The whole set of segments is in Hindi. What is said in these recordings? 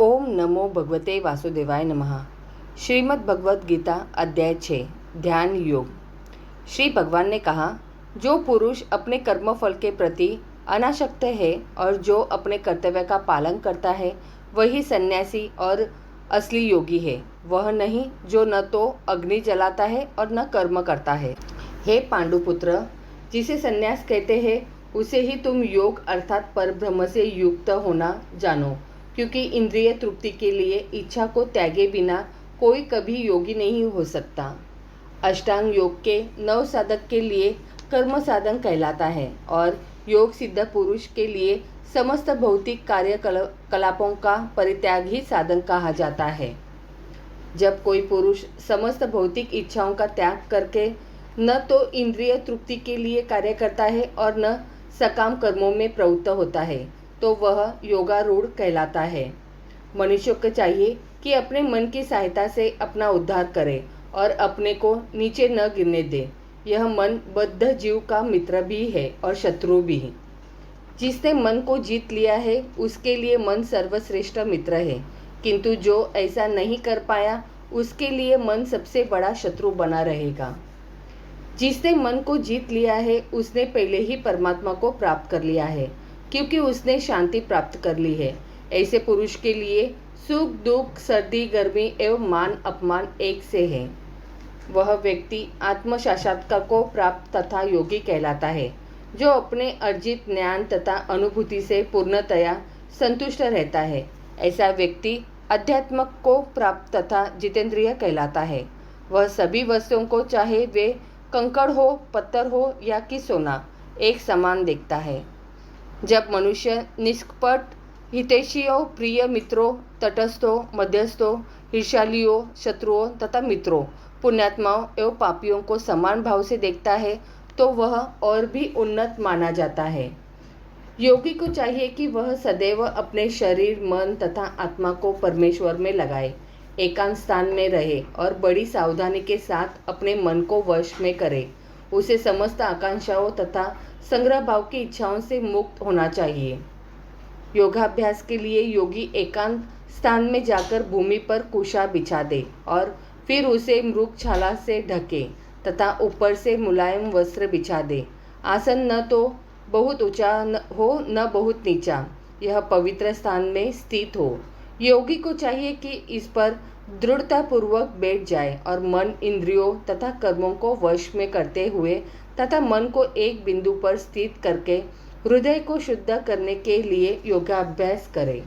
ओम नमो भगवते वासुदेवाय नमः। श्रीमद् भगवत गीता अध्याय 6 ध्यान योग। श्री भगवान ने कहा, जो पुरुष अपने कर्मफल के प्रति अनासक्त है और जो अपने कर्तव्य का पालन करता है वही सन्यासी और असली योगी है। वह नहीं जो न तो अग्नि जलाता है और न कर्म करता है। हे पांडुपुत्र, जिसे सन्यास कहते हैं उसे ही तुम योग अर्थात परब्रह्म से युक्त होना जानो, क्योंकि इंद्रिय तृप्ति के लिए इच्छा को त्यागे बिना कोई कभी योगी नहीं हो सकता। अष्टांग योग के 9 साधक के लिए कर्म साधन कहलाता है और योग सिद्ध पुरुष के लिए समस्त भौतिक कार्यकलापों का परित्याग ही साधन कहा जाता है। जब कोई पुरुष समस्त भौतिक इच्छाओं का त्याग करके न तो इंद्रिय तृप्ति के लिए कार्य करता है और न सकाम कर्मों में प्रवृत्त होता है तो वह योगारूढ़ कहलाता है। मनुष्य को चाहिए कि अपने मन की सहायता से अपना उद्धार करे और अपने को नीचे न गिरने दे। यह मन बद्ध जीव का मित्र भी है और शत्रु भी। जिसने मन को जीत लिया है उसके लिए मन सर्वश्रेष्ठ मित्र है, किंतु जो ऐसा नहीं कर पाया उसके लिए मन सबसे बड़ा शत्रु बना रहेगा। जिसने मन को जीत लिया है उसने पहले ही परमात्मा को प्राप्त कर लिया है, क्योंकि उसने शांति प्राप्त कर ली है। ऐसे पुरुष के लिए सुख दुख सर्दी गर्मी एवं मान अपमान एक से है। वह व्यक्ति आत्म साक्षात्कार को प्राप्त तथा योगी कहलाता है, जो अपने अर्जित ज्ञान तथा अनुभूति से पूर्णतया संतुष्ट रहता है। ऐसा व्यक्ति अध्यात्म को प्राप्त तथा जितेंद्रिय कहलाता है। वह सभी वस्तुओं को, चाहे वे कंकड़ हो, पत्थर हो या कि सोना, एक समान देखता है। जब मनुष्य निष्कपट हितैषियों, प्रिय मित्रों, तटस्थों, मध्यस्थों, ईर्ष्यालुओं, शत्रुओं तथा मित्रों, पुण्यात्माओं एवं पापियों को समान भाव से देखता है तो वह और भी उन्नत माना जाता है। योगी को चाहिए कि वह सदैव अपने शरीर, मन तथा आत्मा को परमेश्वर में लगाए, एकांत स्थान में रहे और बड़ी सावधानी के साथ अपने मन को वश में करे। उसे समस्त आकांक्षाओं तथा संग्रह भाव की इच्छाओं से मुक्त होना चाहिए। योगाभ्यास के लिए योगी एकांत स्थान में जाकर भूमि पर कुशा बिछा दे और फिर उसे मृगछाला से ढके तथा ऊपर से मुलायम वस्त्र बिछा दे। आसन न तो बहुत ऊंचा हो न बहुत नीचा, यह पवित्र स्थान में स्थित हो। योगी को चाहिए कि इस पर दृढ़तापूर्वक बैठ जाए और मन, इंद्रियों तथा कर्मों को वश में करते हुए तथा मन को एक बिंदु पर स्थित करके हृदय को शुद्ध करने के लिए योगाभ्यास करे।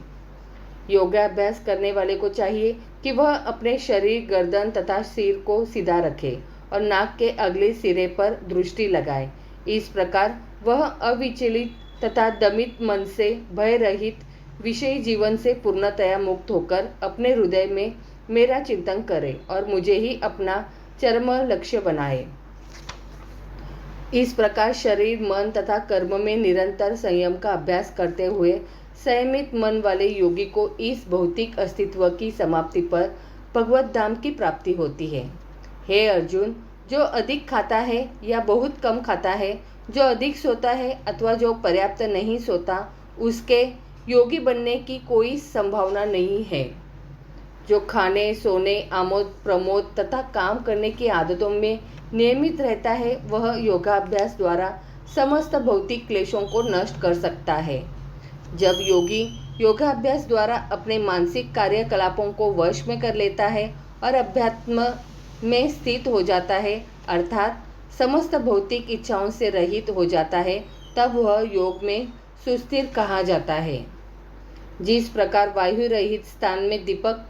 योगाभ्यास करने वाले को चाहिए कि वह अपने शरीर, गर्दन तथा सिर को सीधा रखे और नाक के अगले सिरे पर दृष्टि लगाए। इस प्रकार वह अविचलित तथा दमित मन से, भय रहित विषयी जीवन से पूर्णतया मुक्त होकर अपने हृदय में मेरा चिंतन करे और मुझे ही अपना चरम लक्ष्य बनाए। इस प्रकार शरीर, मन तथा कर्म में निरंतर संयम का अभ्यास करते हुए संयमित मन वाले योगी को इस भौतिक अस्तित्व की समाप्ति पर भगवत धाम की प्राप्ति होती है। हे अर्जुन, जो अधिक खाता है या बहुत कम खाता है, जो अधिक सोता है अथवा जो पर्याप्त नहीं सोता, उसके योगी बनने की कोई संभावना नहीं है। जो खाने, सोने, आमोद प्रमोद तथा काम करने की आदतों में नियमित रहता है वह योगाभ्यास द्वारा समस्त भौतिक क्लेशों को नष्ट कर सकता है। जब योगी योगाभ्यास द्वारा अपने मानसिक कार्यकलापों को वश में कर लेता है और अध्यात्म में स्थित हो जाता है, अर्थात समस्त भौतिक इच्छाओं से रहित हो जाता है, तब वह योग में सुस्थिर कहा जाता है। जिस प्रकार वायु रहित स्थान में दीपक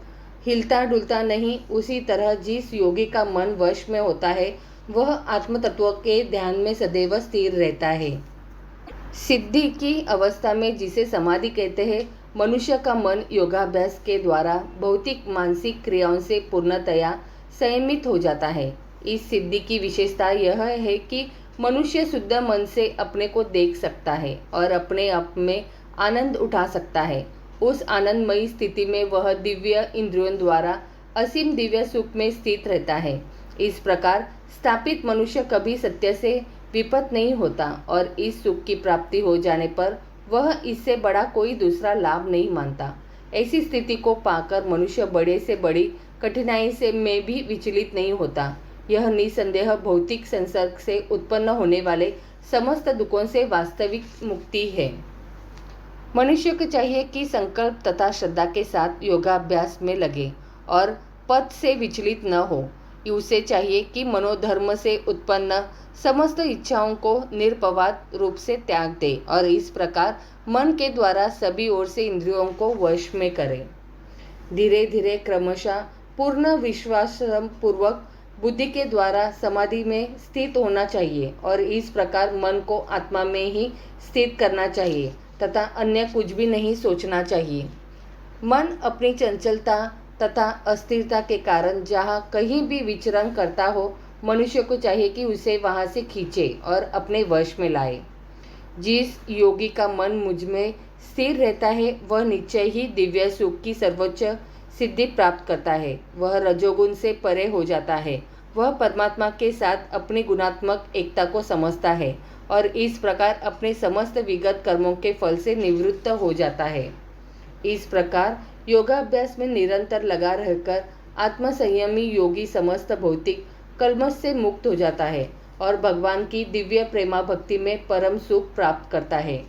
हिलता डुलता नहीं, उसी तरह जिस योगी का मन वश में होता है वह आत्म तत्व के ध्यान में सदैव स्थिर रहता है। सिद्धि की अवस्था में, जिसे समाधि कहते हैं, मनुष्य का मन योगाभ्यास के द्वारा भौतिक मानसिक क्रियाओं से पूर्णतया संयमित हो जाता है। इस सिद्धि की विशेषता यह है कि मनुष्य शुद्ध मन से अपने को देख सकता है और अपने आप में आनंद उठा सकता है। उस आनंदमयी स्थिति में वह दिव्य इंद्रियों द्वारा असीम दिव्य सुख में स्थित रहता है। इस प्रकार स्थापित मनुष्य कभी सत्य से विपत नहीं होता और इस सुख की प्राप्ति हो जाने पर वह इससे बड़ा कोई दूसरा लाभ नहीं मानता। ऐसी स्थिति को पाकर मनुष्य बड़े से बड़ी कठिनाई से में भी विचलित नहीं होता। यह निसंदेह भौतिक संसर्ग से उत्पन्न होने वाले समस्त दुखों से वास्तविक मुक्ति है। मनुष्य को चाहिए कि संकल्प तथा श्रद्धा के साथ योगाभ्यास में लगे और पथ से विचलित न हो। उसे चाहिए कि मनोधर्म से उत्पन्न समस्त इच्छाओं को निरपवाद रूप से त्याग दे और इस प्रकार मन के द्वारा सभी ओर से इंद्रियों को वश में करे। धीरे धीरे क्रमशः पूर्ण विश्वास पूर्वक बुद्धि के द्वारा समाधि में स्थित होना चाहिए और इस प्रकार मन को आत्मा में ही स्थित करना चाहिए तथा अन्य कुछ भी नहीं सोचना चाहिए। मन अपनी चंचलता तथा अस्थिरता के कारण जहाँ कहीं भी विचरण करता हो, मनुष्य को चाहिए कि उसे वहाँ से खींचे और अपने वश में लाए। जिस योगी का मन मुझ में स्थिर रहता है वह निश्चय ही दिव्य सुख की सर्वोच्च सिद्धि प्राप्त करता है। वह रजोगुण से परे हो जाता है। वह परमात्मा के साथ अपनी गुणात्मक एकता को समझता है और इस प्रकार अपने समस्त विगत कर्मों के फल से निवृत्त हो जाता है। इस प्रकार योगाभ्यास में निरंतर लगा रहकर आत्मसंयमी योगी समस्त भौतिक कल्मश से मुक्त हो जाता है और भगवान की दिव्य प्रेमा भक्ति में परम सुख प्राप्त करता है।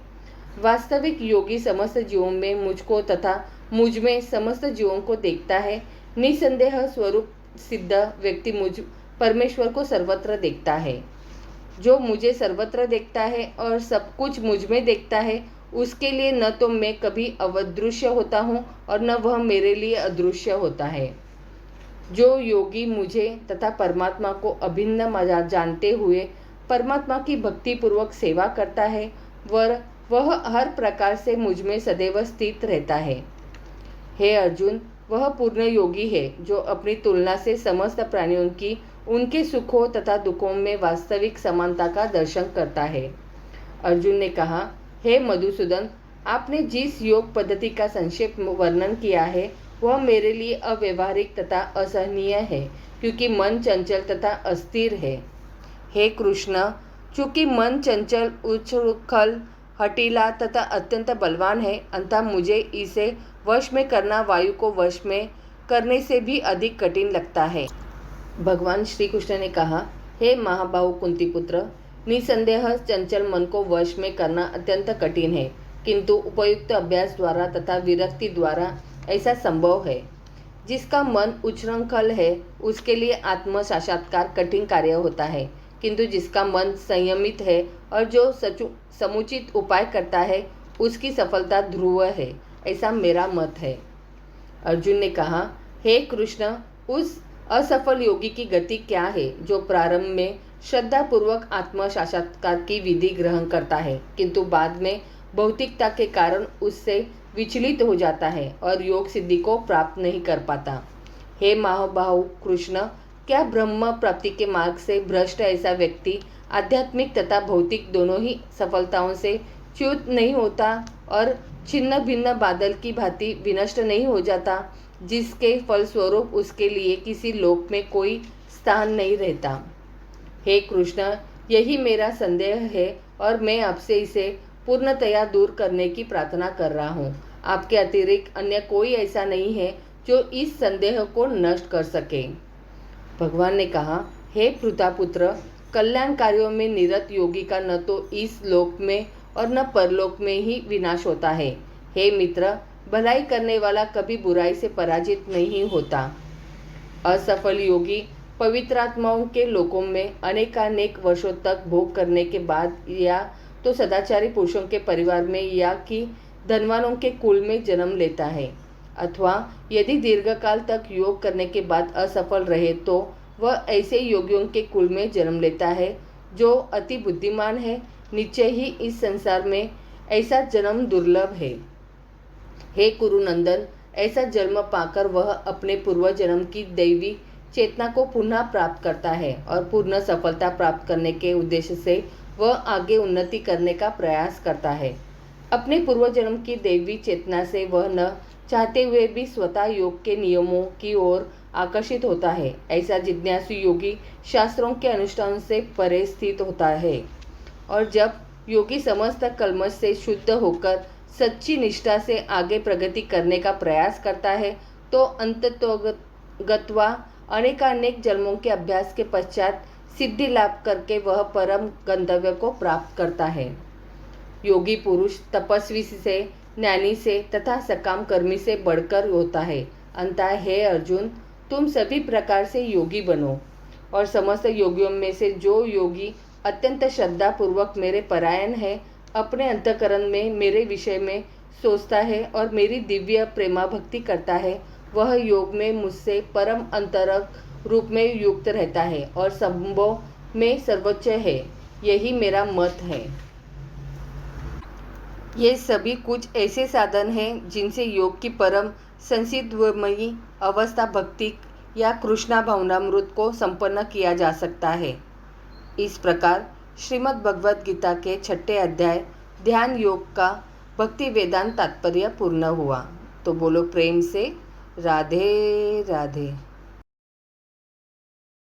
वास्तविक योगी समस्त जीवों में मुझको तथा मुझ में समस्त जीवों को देखता है। निसंदेह स्वरूप सिद्ध व्यक्ति मुझ परमेश्वर को सर्वत्र देखता है। जो मुझे सर्वत्र देखता है और सब कुछ मुझ में देखता है, उसके लिए न तो मैं कभी अदृश्य होता हूँ और न वह मेरे लिए अदृश्य होता है। जो योगी मुझे तथा परमात्मा को अभिन्न जानते हुए परमात्मा की भक्ति पूर्वक सेवा करता है, वह हर प्रकार से मुझ में सदैव स्थित रहता है। हे अर्जुन, वह पूर्ण योगी है जो अपनी तुलना से समस्त प्राणियों की उनके सुखों तथा दुखों में वास्तविक समानता का दर्शन करता है। अर्जुन ने कहा, हे मधुसूदन, आपने जिस योग पद्धति का संक्षेप वर्णन किया है वह मेरे लिए अव्यवहारिक तथा असहनीय है, क्योंकि मन चंचल तथा अस्थिर है। हे कृष्ण, चूँकि मन चंचल, उछल, हठीला तथा अत्यंत बलवान है, अतः मुझे इसे वश में करना वायु को वश में करने से भी अधिक कठिन लगता है। भगवान श्री कृष्ण ने कहा, हे महाबाहु कुंती पुत्र, निसंदेह चंचल मन को वश में करना अत्यंत कठिन है, किंतु उपयुक्त अभ्यास द्वारा तथा विरक्ति द्वारा ऐसा संभव है। जिसका मन उच्छृंखल है उसके लिए आत्म साक्षात्कार कठिन कार्य होता है, किंतु जिसका मन संयमित है और जो समुचित उपाय करता है उसकी सफलता ध्रुव है, ऐसा मेरा मत है। अर्जुन ने कहा, हे कृष्ण, उस असफल योगी की गति क्या है जो प्रारंभ में श्रद्धापूर्वक आत्म साक्षात्कार की विधि ग्रहण करता है, किंतु बाद में भौतिकता के कारण उससे विचलित हो जाता है और योग सिद्धि को प्राप्त नहीं कर पाता। हे महाबाहु कृष्ण, क्या ब्रह्म प्राप्ति के मार्ग से भ्रष्ट ऐसा व्यक्ति आध्यात्मिक तथा भौतिक दोनों ही सफलताओं से च्युत नहीं होता और छिन्न भिन्न बादल की भांति विनष्ट नहीं हो जाता, जिसके फलस्वरूप उसके लिए किसी लोक में कोई स्थान नहीं रहता। हे कृष्ण, यही मेरा संदेह है और मैं आपसे इसे पूर्णतया दूर करने की प्रार्थना कर रहा हूँ। आपके अतिरिक्त अन्य कोई ऐसा नहीं है जो इस संदेह को नष्ट कर सके। भगवान ने कहा, हे पृथापुत्र, कल्याण कार्यों में निरत योगी का न तो इस लोक में और न परलोक में ही विनाश होता है। हे मित्र, भलाई करने वाला कभी बुराई से पराजित नहीं होता। असफल योगी पवित्रात्माओं के लोकों में अनेकानेक वर्षों तक भोग करने के बाद या तो सदाचारी पुरुषों के परिवार में या कि धनवानों के कुल में जन्म लेता है, अथवा यदि दीर्घकाल तक योग करने के बाद असफल रहे तो वह ऐसे योगियों के कुल में जन्म लेता है जो अति बुद्धिमान है। निश्चय ही इस संसार में ऐसा जन्म दुर्लभ है। हे कुरुनंदन, ऐसा जन्म पाकर वह अपने पूर्व जन्म की दैवी चेतना को पुनः प्राप्त करता है और पूर्ण सफलता प्राप्त करने के उद्देश्य से वह आगे उन्नति करने का प्रयास करता है। अपने पूर्व जन्म की दैवी चेतना से वह न चाहते हुए भी स्वतः योग के नियमों की ओर आकर्षित होता है। ऐसा जिज्ञासु योगी शास्त्रों के अनुष्ठान से परे स्थित होता है और जब योगी समस्त कल्मश से शुद्ध होकर सच्ची निष्ठा से आगे प्रगति करने का प्रयास करता है तो अंततोगत्वा अनेकानेक जन्मों के अभ्यास के पश्चात सिद्धि लाभ करके वह परम गंतव्य को प्राप्त करता है। योगी पुरुष तपस्वी से, ज्ञानी से तथा सकाम कर्मी से बढ़कर होता है। अंतः हे अर्जुन, तुम सभी प्रकार से योगी बनो और समस्त योगियों में से जो योगी अत्यंत श्रद्धा पूर्वक मेरे परायण है, अपने अंतःकरण में मेरे विषय में सोचता है और मेरी दिव्य प्रेमा भक्ति करता है, वह योग में मुझसे परम अंतरंग रूप में युक्त रहता है और संभों में सर्वोच्च है। यही मेरा मत है। ये सभी कुछ ऐसे साधन हैं जिनसे योग की परम संसिद्धमयी अवस्था भक्ति या कृष्णा भावनामृत को संपन्न किया जा सकता है। इस प्रकार श्रीमद् भगवद गीता के 6ठे अध्याय ध्यान योग का भक्ति वेदांत तात्पर्य पूर्ण हुआ। तो बोलो प्रेम से राधे राधे।